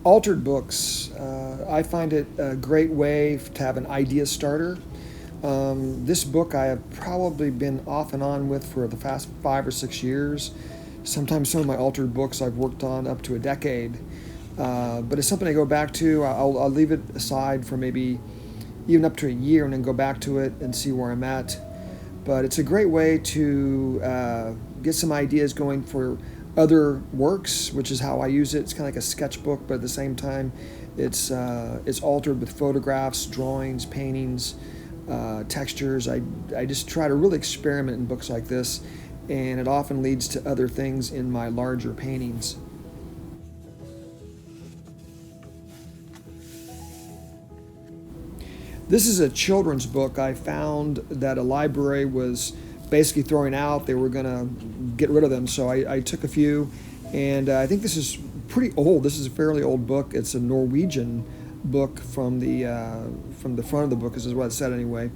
Altered books, I find it a great way to have an idea starter. This book I have probably been off and on with for the past 5 or 6 years. Sometimes some of my altered books I've worked on up to a decade. But it's something I go back to. I'll leave it aside for maybe even up to a year and then go back to it and see where I'm at. But it's a great way to get some ideas going for other works, which is how I use it. It's kind of like a sketchbook, but at the same time, it's altered with photographs, drawings, paintings, textures. I just try to really experiment in books like this, and it often leads to other things in my larger paintings. This is a children's book I found that a library was basically throwing out. They were going to get rid of them, so I took a few, and I think this is pretty old. This is a fairly old book. It's a Norwegian book from the front of the book. This is what it said anyway.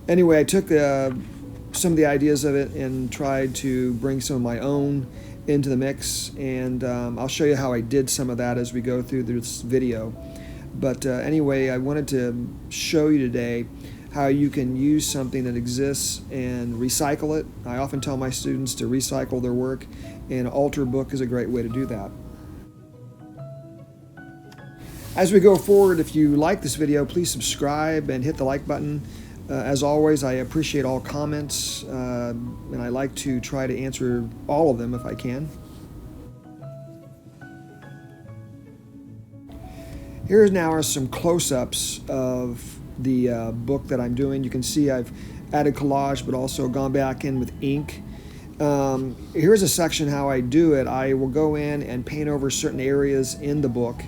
Anyway, I took some of the ideas of it and tried to bring some of my own into the mix, and I'll show you how I did some of that as we go through this video. But anyway, I wanted to show you today how you can use something that exists and recycle it. I often tell my students to recycle their work, and an altered book is a great way to do that. As we go forward, if you like this video, please subscribe and hit the like button. As always, I appreciate all comments, and I like to try to answer all of them if I can. Here now are some close-ups of the book that I'm doing. You can see I've added collage, but also gone back in with ink. Here's a section how I do it. I will go in and paint over certain areas in the book,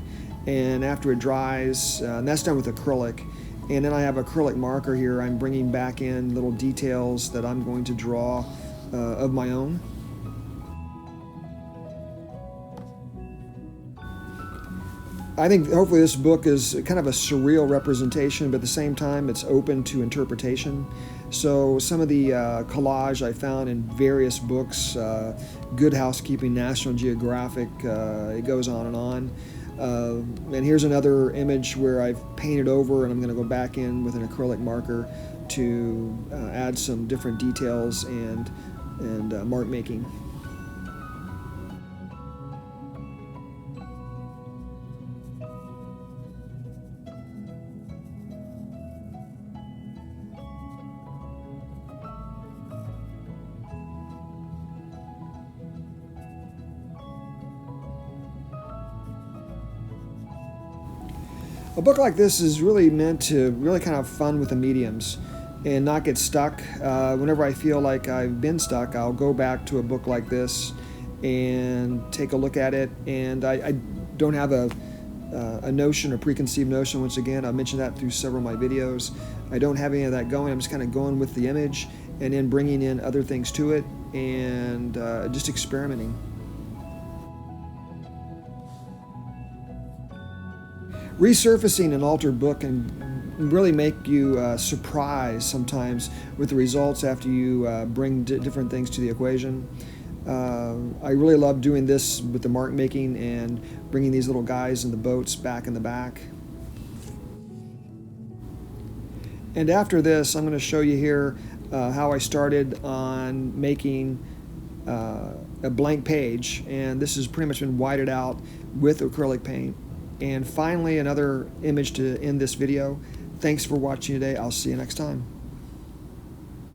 and after it dries, and that's done with acrylic, and then I have acrylic marker here. I'm bringing back in little details that I'm going to draw of my own. I think hopefully this book is kind of a surreal representation, but at the same time it's open to interpretation. So some of the collage I found in various books, Good Housekeeping, National Geographic, it goes on and on. And here's another image where I've painted over, and I'm going to go back in with an acrylic marker to add some different details and mark making. A book like this is really meant to really kind of have fun with the mediums and not get stuck. Whenever I feel like I've been stuck, I'll go back to a book like this and take a look at it. And I don't have a notion, a preconceived notion. Once again, I mentioned that through several of my videos. I don't have any of that going. I'm just kind of going with the image and then bringing in other things to it and just experimenting. Resurfacing an altered book can really make you surprised sometimes with the results after you bring different things to the equation. I really love doing this with the mark making and bringing these little guys in the boats back in the back. And after this, I'm going to show you here how I started on making a blank page, and this has pretty much been whited out with acrylic paint. And finally, another image to end this video. Thanks for watching today. I'll see you next time.